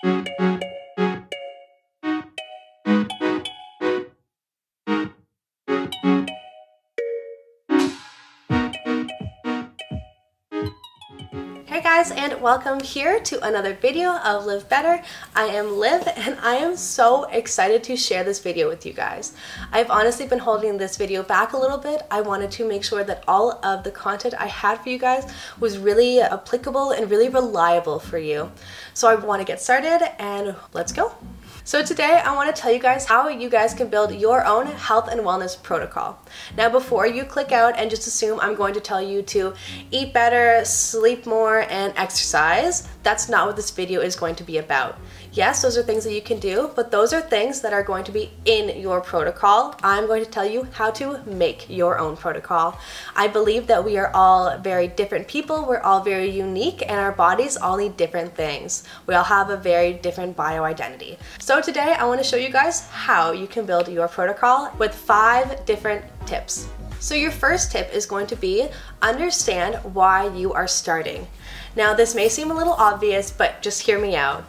Hey guys, and welcome here to another video of Live Better. I am Liv and I am so excited to share this video with you guys. I've honestly been holding this video back a little bit. I wanted to make sure that all of the content I had for you guys was really applicable and really reliable for you. So I want to get started and let's go. So today I want to tell you guys how you guys can build your own health and wellness protocol. Now before you click out and just assume I'm going to tell you to eat better, sleep more, and exercise, that's not what this video is going to be about. Yes, those are things that you can do, but those are things that are going to be in your protocol. I'm going to tell you how to make your own protocol. I believe that we are all very different people, we're all very unique, and our bodies all need different things. We all have a very different bio-identity. So today I want to show you guys how you can build your protocol with 5 different tips. So your first tip is going to be understand why you are starting. Now this may seem a little obvious, but just hear me out.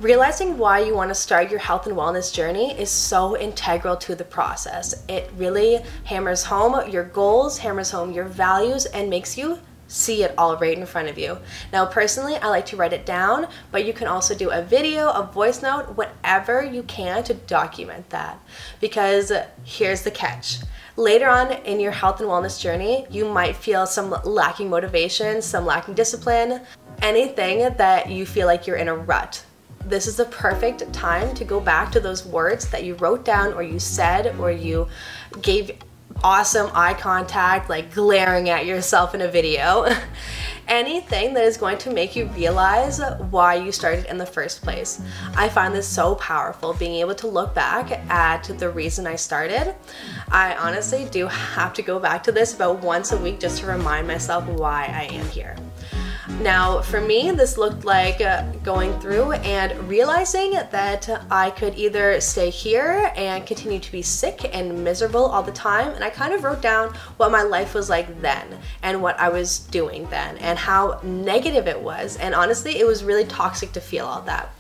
Realizing why you want to start your health and wellness journey is so integral to the process. It really hammers home your goals, hammers home your values, and makes you see it all right in front of you. Now personally, I like to write it down, but you can also do a video, a voice note, whatever you can to document that. Because here's the catch. Later on in your health and wellness journey, you might feel some lacking motivation, some lacking discipline, anything that you feel like you're in a rut. This is the perfect time to go back to those words that you wrote down or you said or you gave awesome eye contact, like glaring at yourself in a video. Anything that is going to make you realize why you started in the first place. I find this so powerful, being able to look back at the reason I started. I honestly do have to go back to this about once a week just to remind myself why I am here. Now for me, this looked like going through and realizing that I could either stay here and continue to be sick and miserable all the time, and I kind of wrote down what my life was like then and what I was doing then and how negative it was, and honestly it was really toxic to feel all that.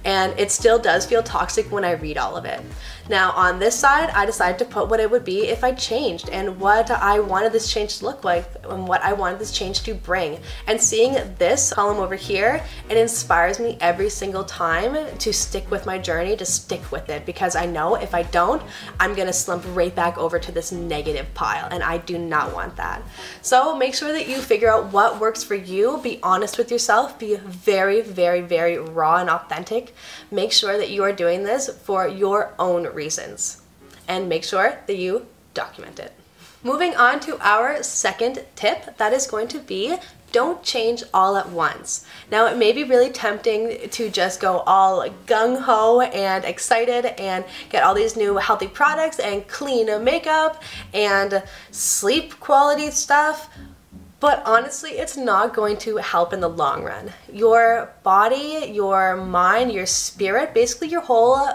And it still does feel toxic when I read all of it. Now on this side, I decided to put what it would be if I changed and what I wanted this change to look like and what I wanted this change to bring. And seeing this column over here, it inspires me every single time to stick with my journey, to stick with it, because I know if I don't, I'm gonna slump right back over to this negative pile, and I do not want that. So make sure that you figure out what works for you, be honest with yourself, be very, very, very raw and authentic. Make sure that you are doing this for your own reasons, and make sure that you document it. Moving on to our second tip, that is going to be don't change all at once. Now it may be really tempting to just go all gung-ho and excited and get all these new healthy products and clean makeup and sleep quality stuff, but honestly, it's not going to help in the long run. Your body, your mind, your spirit, basically your whole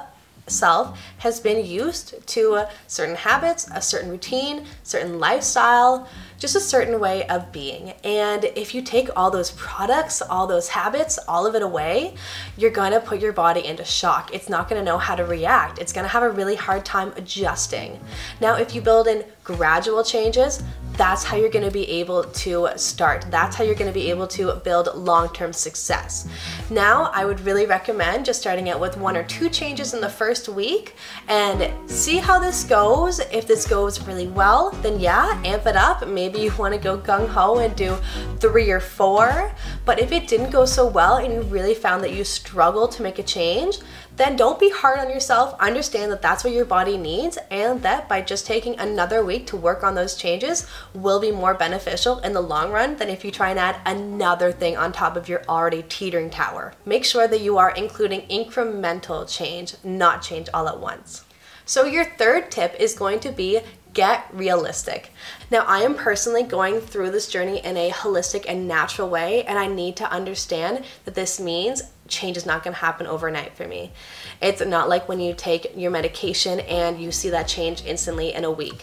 self has been used to certain habits, a certain routine, certain lifestyle, just a certain way of being. And if you take all those products, all those habits, all of it away, you're gonna put your body into shock. It's not gonna know how to react. It's gonna have a really hard time adjusting. Now, if you build in gradual changes, that's how you're going to be able to start. That's how you're going to be able to build long-term success. Now, I would really recommend just starting out with 1 or 2 changes in the first week and see how this goes. If this goes really well, then yeah, amp it up. Maybe you want to go gung-ho and do 3 or 4. But if it didn't go so well and you really found that you struggled to make a change, then don't be hard on yourself. Understand that that's what your body needs, and that by just taking another week to work on those changes will be more beneficial in the long run than if you try and add another thing on top of your already teetering tower. Make sure that you are including incremental change, not change all at once. So your third tip is going to be get realistic. Now, I am personally going through this journey in a holistic and natural way, and I need to understand that this means change is not going to happen overnight for me. It's not like when you take your medication and you see that change instantly in a week.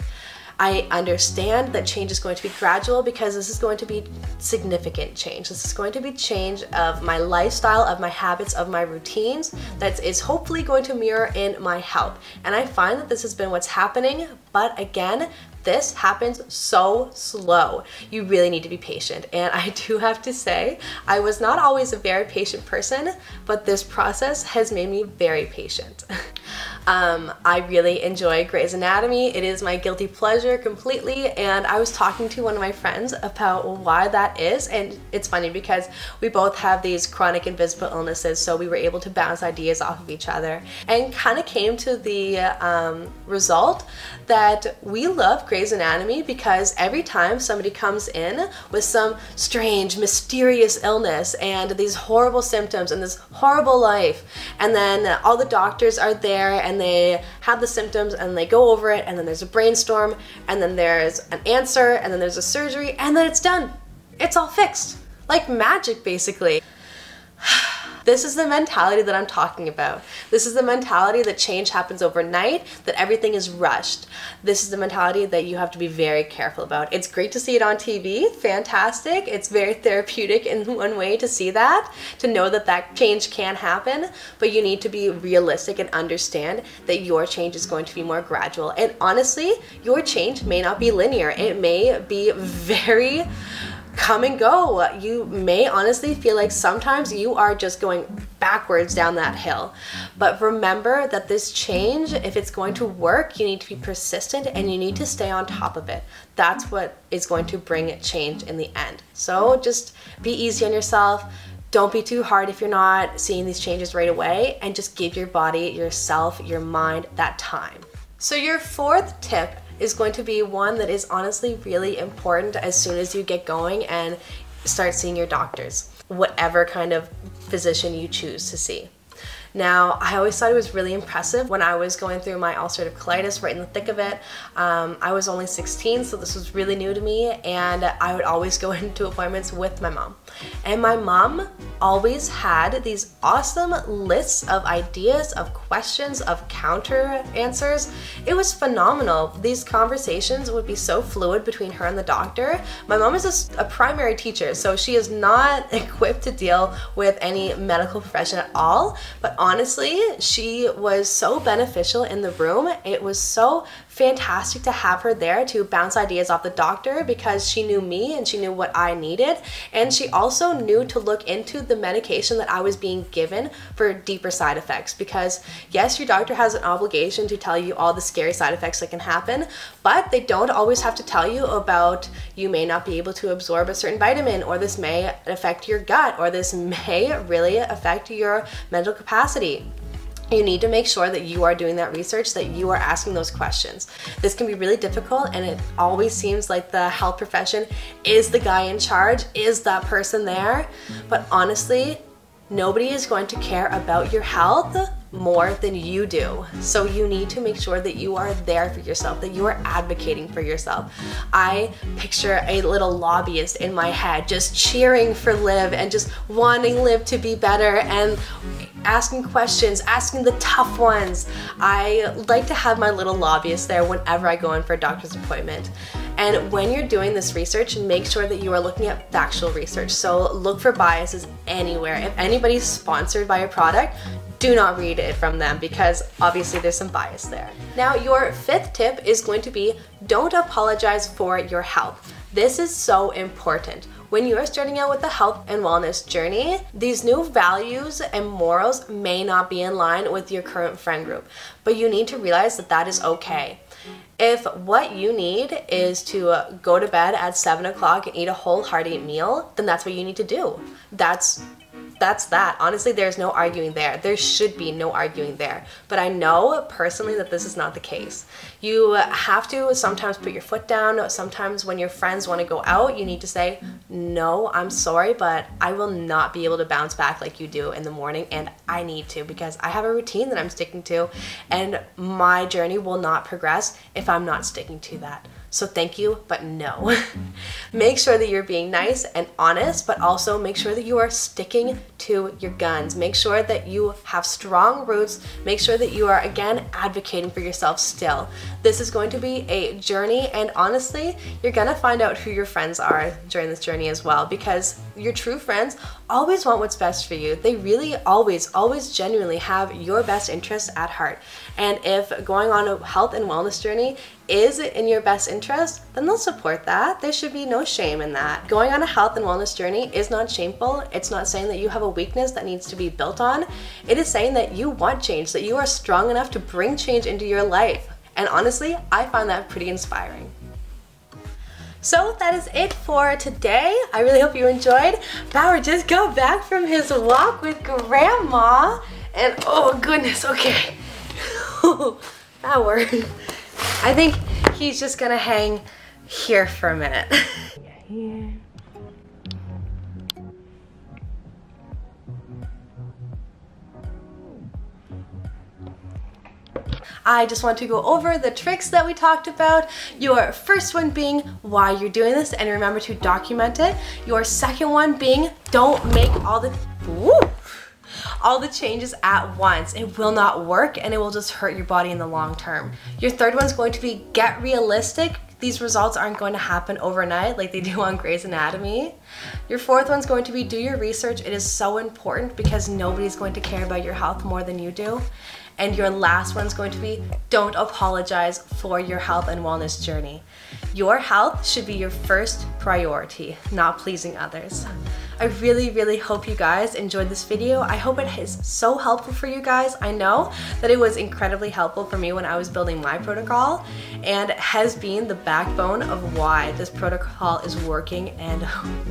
I understand that change is going to be gradual because this is going to be significant change. This is going to be change of my lifestyle, of my habits, of my routines that is hopefully going to mirror in my health. And I find that this has been what's happening, but again, this happens so slow. You really need to be patient. And I do have to say, I was not always a very patient person, but this process has made me very patient. I really enjoy Grey's Anatomy. It is my guilty pleasure completely, and I was talking to one of my friends about why that is, and it's funny because we both have these chronic invisible illnesses, so we were able to bounce ideas off of each other and kind of came to the result that we love Grey's Anatomy because every time somebody comes in with some strange, mysterious illness and these horrible symptoms and this horrible life, and then all the doctors are there and they have the symptoms and they go over it, and then there's a brainstorm, and then there's an answer, and then there's a surgery, and then it's done. It's all fixed. Like magic, basically. This is the mentality that I'm talking about. This is the mentality that change happens overnight, that everything is rushed. This is the mentality that you have to be very careful about. It's great to see it on TV, fantastic. It's very therapeutic in one way to see that, to know that that change can happen, but you need to be realistic and understand that your change is going to be more gradual. And honestly, your change may not be linear. It may be very come and go. You may honestly feel like sometimes you are just going backwards down that hill. But remember that this change, if it's going to work, you need to be persistent and you need to stay on top of it. That's what is going to bring change in the end. So just be easy on yourself. Don't be too hard if you're not seeing these changes right away, and just give your body, yourself, your mind that time. So your fourth tip is going to be one that is honestly really important as soon as you get going and start seeing your doctors, whatever kind of physician you choose to see. Now, I always thought it was really impressive when I was going through my ulcerative colitis, right in the thick of it. I was only 16, so this was really new to me, and I would always go into appointments with my mom. And my mom always had these awesome lists of ideas, of questions, of counter answers. It was phenomenal. These conversations would be so fluid between her and the doctor. My mom is a primary teacher, so she is not equipped to deal with any medical profession at all, but honestly, she was so beneficial in the room. It was so fantastic to have her there to bounce ideas off the doctor because she knew me and she knew what I needed, and she also knew to look into the medication that I was being given for deeper side effects, because yes, your doctor has an obligation to tell you all the scary side effects that can happen, but they don't always have to tell you about you may not be able to absorb a certain vitamin, or this may affect your gut, or this may really affect your mental capacity. You need to make sure that you are doing that research, that you are asking those questions. This can be really difficult, and it always seems like the health profession is the guy in charge, is that person there. But honestly, nobody is going to care about your health more than you do. So you need to make sure that you are there for yourself, that you are advocating for yourself. I picture a little lobbyist in my head just cheering for Liv and just wanting Liv to be better and asking questions, asking the tough ones. I like to have my little lobbyist there whenever I go in for a doctor's appointment. And when you're doing this research, make sure that you are looking at factual research. So look for biases anywhere. If anybody's sponsored by a product, do not read it from them, because obviously there's some bias there. Now, your fifth tip is going to be don't apologize for your health. This is so important. When you are starting out with the health and wellness journey, these new values and morals may not be in line with your current friend group, but you need to realize that that is okay. If what you need is to go to bed at 7 o'clock and eat a whole hearty meal, then that's what you need to do. That's that. Honestly, there's no arguing there. There should be no arguing there. But I know personally that this is not the case. You have to sometimes put your foot down. Sometimes when your friends want to go out, you need to say, no, I'm sorry, but I will not be able to bounce back like you do in the morning, and I need to, because I have a routine that I'm sticking to, and my journey will not progress if I'm not sticking to that. So thank you, but no. Make sure that you're being nice and honest, but also make sure that you are sticking to your guns. Make sure that you have strong roots. Make sure that you are, again, advocating for yourself still. This is going to be a journey, and honestly, you're gonna find out who your friends are during this journey as well, because your true friends always want what's best for you. They really always genuinely have your best interests at heart. And if going on a health and wellness journey is in your best interest, then they'll support that. There should be no shame in that. Going on a health and wellness journey is not shameful. It's not saying that you have a weakness that needs to be built on. It is saying that you want change, that you are strong enough to bring change into your life. And honestly, I find that pretty inspiring. So that is it for today. I really hope you enjoyed. Bauer just got back from his walk with Grandma, and oh goodness, okay. Bauer, I think he's just gonna hang here for a minute. Here. I just want to go over the tricks that we talked about. Your first one being why you're doing this, and remember to document it. Your second one being don't make all the changes at once. It will not work, and it will just hurt your body in the long term. Your third one's going to be get realistic. These results aren't going to happen overnight like they do on Grey's Anatomy. Your fourth one's going to be do your research. It is so important because nobody's going to care about your health more than you do. And your last one's going to be don't apologize for your health and wellness journey. Your health should be your first priority, not pleasing others. I really hope you guys enjoyed this video. I hope it is so helpful for you guys. I know that it was incredibly helpful for me when I was building my protocol, and has been the backbone of why this protocol is working and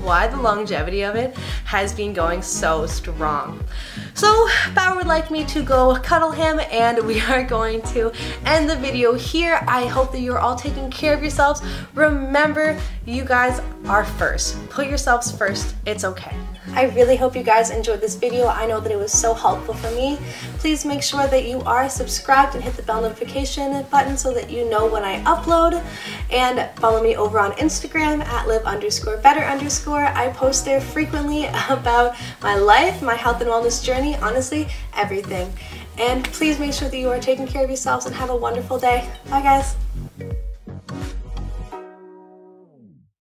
why the longevity of it has been going so strong. So Bauer would like me to go cuddle him, and we are going to end the video here. I hope that you're all taking care of yourselves. Remember, you guys are first. Put yourselves first. It's okay. I really hope you guys enjoyed this video. I know that it was so helpful for me. Please make sure that you are subscribed and hit the bell notification button so that you know when I upload. And follow me over on Instagram at live_better_. I post there frequently about my life, my health and wellness journey, honestly, everything. And please make sure that you are taking care of yourselves and have a wonderful day. Bye guys.